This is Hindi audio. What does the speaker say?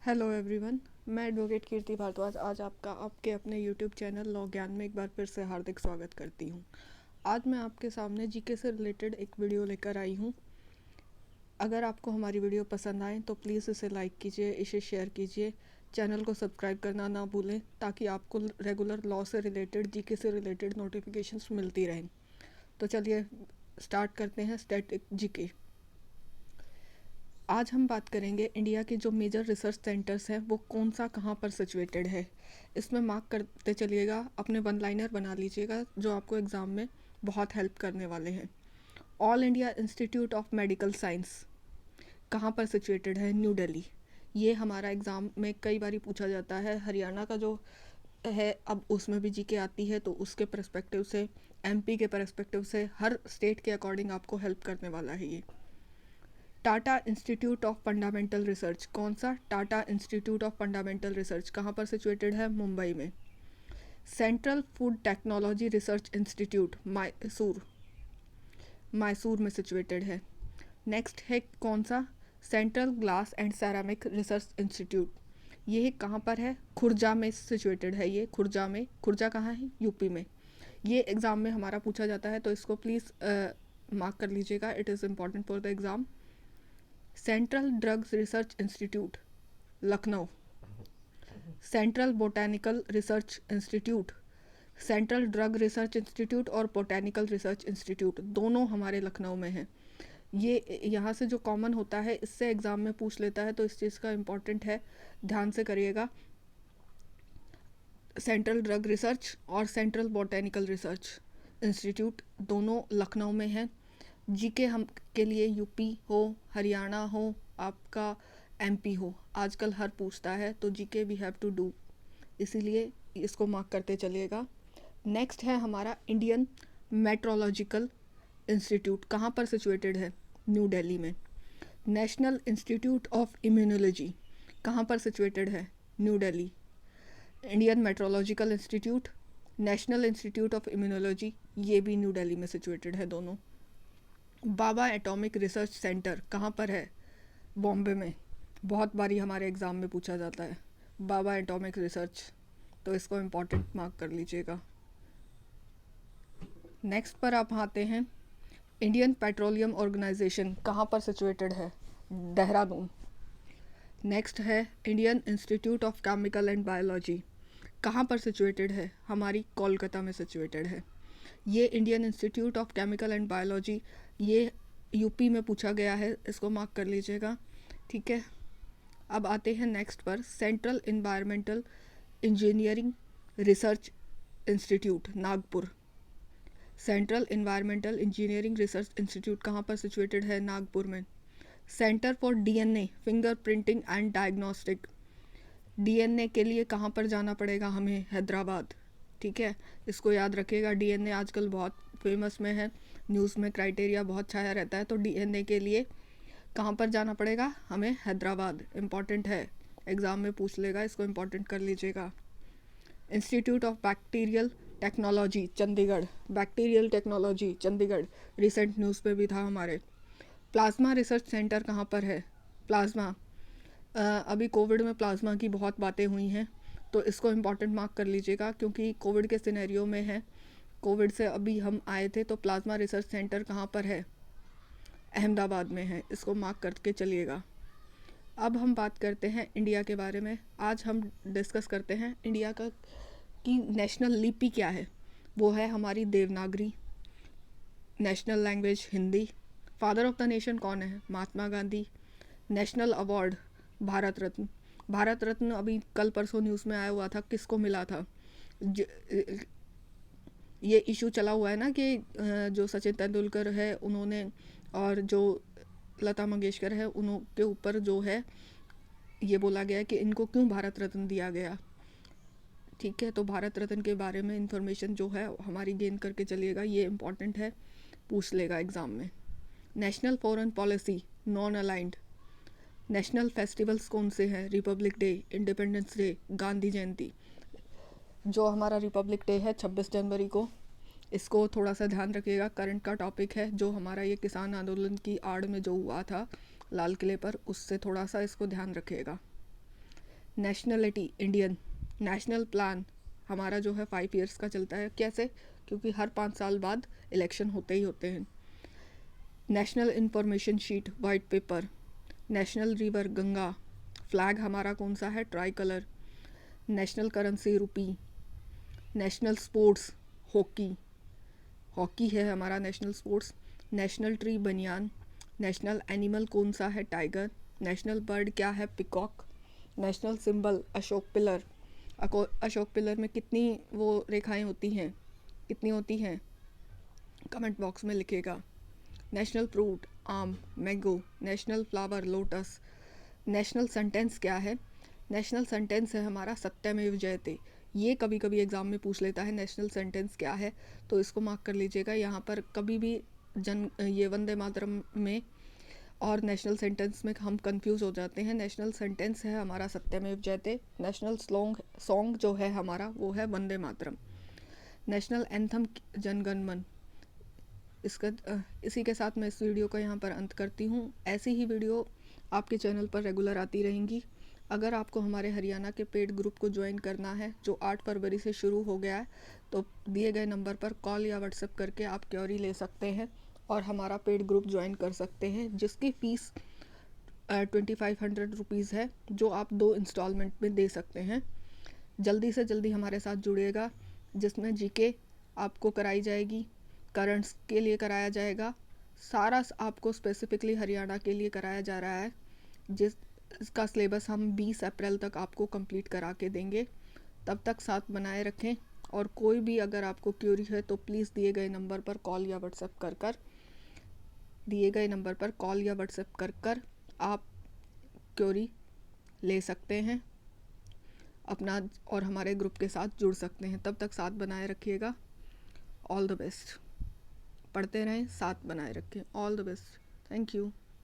हेलो एवरीवन, मैं एडवोकेट कीर्ति भारद्वाज आज आपके अपने यूट्यूब चैनल लॉ ज्ञान में एक बार फिर से हार्दिक स्वागत करती हूँ। आज मैं आपके सामने जीके से रिलेटेड एक वीडियो लेकर आई हूँ। अगर आपको हमारी वीडियो पसंद आए तो प्लीज़ इसे लाइक कीजिए, इसे शेयर कीजिए, चैनल को सब्सक्राइब करना ना भूलें ताकि आपको रेगुलर लॉ से रिलेटेड, जीके से रिलेटेड नोटिफिकेशंस मिलती रहें। तो चलिए स्टार्ट करते हैं स्टैटिक जीके। आज हम बात करेंगे इंडिया के जो मेजर रिसर्च सेंटर्स हैं वो कौन सा कहाँ पर सिचुएटेड है। इसमें मार्क करते चलिएगा, अपने वन लाइनर बना लीजिएगा जो आपको एग्ज़ाम में बहुत हेल्प करने वाले हैं। All India institute of medical science कहाँ पर सिचुएटेड है? न्यू दिल्ली। ये हमारा एग्ज़ाम में कई बार पूछा जाता है। हरियाणा का जो है अब उसमें भी जीके आती है तो उसके परस्पेक्टिव से, एमपी के परस्पेक्टिव से, हर स्टेट के अकॉर्डिंग आपको हेल्प करने वाला है ये। Tata institute of fundamental research, कौन सा? Tata institute of fundamental research कहाँ पर सिचुएटेड है? मुंबई में। Central food technology research institute Mysore में सिचुएटेड है। नेक्स्ट है कौन सा? Central glass and ceramic research institute, ये कहाँ पर है? खुर्जा में सिचुएटेड है ये। खुर्जा में, खुर्जा कहाँ है? यूपी में। ये एग्ज़ाम में हमारा पूछा जाता है तो इसको प्लीज़ मार्क कर लीजिएगा, it is important for the exam. Central drugs research institute Lucknow. Central botanical research institute, central drug research institute और बोटैनिकल रिसर्च इंस्टीट्यूट दोनों हमारे लखनऊ में हैं। ये यहाँ से जो कॉमन होता है इससे एग्ज़ाम में पूछ लेता है तो इस चीज़ का इम्पोर्टेंट है, ध्यान से करिएगा। सेंट्रल ड्रग रिसर्च और सेंट्रल बोटैनिकल रिसर्च इंस्टीट्यूट दोनों लखनऊ में हैं। जीके हम के लिए यूपी हो, हरियाणा हो, आपका एमपी हो, आजकल हर पूछता है तो GK we have to do, इसीलिए इसको मार्क करते चलिएगा। नेक्स्ट है हमारा इंडियन मेट्रोलॉजिकल इंस्टीट्यूट, कहाँ पर सिचुएटेड है? न्यू दिल्ली में। नेशनल इंस्टीट्यूट ऑफ इम्यूनोलॉजी कहाँ पर सिचुएटेड है? New Delhi. Indian metrological institute, national institute of immunology, ये भी न्यू दिल्ली में सिचुएटेड है दोनों। बाबा एटॉमिक रिसर्च सेंटर कहाँ पर है? बॉम्बे में। बहुत बारी हमारे एग्ज़ाम में पूछा जाता है बाबा एटॉमिक रिसर्च, तो इसको इम्पोर्टेंट मार्क कर लीजिएगा। नेक्स्ट पर आप आते हैं, इंडियन पेट्रोलियम ऑर्गेनाइजेशन कहाँ पर सिचुएटेड है? देहरादून। नेक्स्ट है Indian institute of chemical and biology, कहाँ पर सिचुएटेड है? हमारी कोलकाता में सिचुएटेड है। ये Indian institute of chemical and biology, ये यूपी में पूछा गया है, इसको मार्क कर लीजिएगा, ठीक है। अब आते हैं नेक्स्ट पर, central environmental engineering research institute Nagpur. Central environmental engineering research institute कहाँ पर सिचुएटेड है? नागपुर में। Centre for DNA finger printing and diagnostic, DNA के लिए कहाँ पर जाना पड़ेगा हमें? हैदराबाद, ठीक है, इसको याद रखिएगा। डीएनए आजकल बहुत फेमस में है, न्यूज़ में क्राइटेरिया बहुत छाया रहता है, तो डीएनए के लिए कहाँ पर जाना पड़ेगा हमें? हैदराबाद। इम्पॉर्टेंट है, एग्ज़ाम में पूछ लेगा, इसको इम्पॉर्टेंट कर लीजिएगा। Institute of bacterial technology Chandigarh, bacterial technology Chandigarh, recent news पे भी था हमारे। प्लाज्मा रिसर्च सेंटर कहाँ पर है? प्लाज्मा, अभी कोविड में प्लाज्मा की बहुत बातें हुई हैं तो इसको इम्पॉर्टेंट मार्क कर लीजिएगा क्योंकि कोविड के सिनेरियो में है, कोविड से अभी हम आए थे, तो प्लाज्मा रिसर्च सेंटर कहाँ पर है? अहमदाबाद में है, इसको मार्क करके चलिएगा। अब हम बात करते हैं इंडिया के बारे में। आज हम डिस्कस करते हैं इंडिया का कि नेशनल लिपि क्या है। वो है हमारी Devanagari. National language Hindi. Father of the nation कौन है? महात्मा गांधी। National award Bharat Ratna. भारत रत्न अभी कल परसों न्यूज़ में आया हुआ था, किसको मिला था? ये इशू चला हुआ है ना कि जो सचिन तेंदुलकर है उन्होंने, और जो लता मंगेशकर है उनके ऊपर जो है ये बोला गया कि इनको क्यों भारत रत्न दिया गया, ठीक है। तो भारत रत्न के बारे में इंफॉर्मेशन जो है हमारी गेन करके चलिएगा, ये इम्पॉर्टेंट है, पूछ लेगा एग्ज़ाम में। National foreign policy non aligned. National festivals कौन से हैं? Republic day, independence day, Gandhi Jayanti. जो हमारा रिपब्लिक डे है 26 जनवरी को, इसको थोड़ा सा ध्यान रखिएगा, करंट का टॉपिक है। जो हमारा ये किसान आंदोलन की आड़ में जो हुआ था लाल किले पर, उससे थोड़ा सा इसको ध्यान रखिएगा। Nationality Indian. नेशनल प्लान हमारा जो है 5 ईयर्स का चलता है। कैसे? क्योंकि हर 5 साल बाद इलेक्शन होते ही होते हैं। National information sheet white paper. National river Ganga. Flag हमारा कौन सा है? Tricolour. National currency rupee. National sports hockey. Hockey है हमारा national sports. National tree banyan. National animal कौन सा है? टाइगर। नेशनल बर्ड क्या है? Peacock. National symbol Ashok pillar. Ashok pillar में कितनी वो रेखाएं होती हैं? कितनी होती हैं? कमेंट बॉक्स में लिखिएगा। नेशनल फ्रूट आम mango. National flower lotus. National sentence क्या है? नेशनल सेंटेंस है हमारा सत्यमेव जयते। ये कभी कभी एग्ज़ाम में पूछ लेता है नेशनल सेंटेंस क्या है, तो इसको मार्क कर लीजिएगा। यहाँ पर कभी भी ये वंदे मातरम में और नेशनल सेंटेंस में हम कंफ्यूज हो जाते हैं। नेशनल सेंटेंस है हमारा सत्यमेव जयते। नेशनल सॉन्ग जो है हमारा वो है वंदे मातरम। नेशनल एंथम जनगण मन। इसी के साथ मैं इस वीडियो का यहाँ पर अंत करती हूँ। ऐसी ही वीडियो आपके चैनल पर रेगुलर आती रहेंगी। अगर आपको हमारे हरियाणा के पेड ग्रुप को ज्वाइन करना है जो 8 फरवरी से शुरू हो गया है, तो दिए गए नंबर पर कॉल या व्हाट्सएप करके आप क्वेरी ले सकते हैं और हमारा पेड ग्रुप ज्वाइन कर सकते हैं, जिसकी फ़ीस 2500 रुपीज़ है, जो आप 2 इंस्टॉलमेंट में दे सकते हैं। जल्दी से जल्दी हमारे साथ जुड़िएगा, जिसमें जीके आपको कराई जाएगी, करंट्स के लिए कराया जाएगा, सारा आपको स्पेसिफिकली हरियाणा के लिए कराया जा रहा है, इसका सिलेबस हम 20 अप्रैल तक आपको कंप्लीट करा के देंगे। तब तक साथ बनाए रखें, और कोई भी अगर आपको क्यूरी है तो प्लीज़ दिए गए नंबर पर कॉल या व्हाट्सएप कर आप क्यूरी ले सकते हैं अपना, और हमारे ग्रुप के साथ जुड़ सकते हैं। तब तक साथ बनाए रखिएगा। All the best. पढ़ते रहें, साथ बनाए रखें। All the best. Thank you.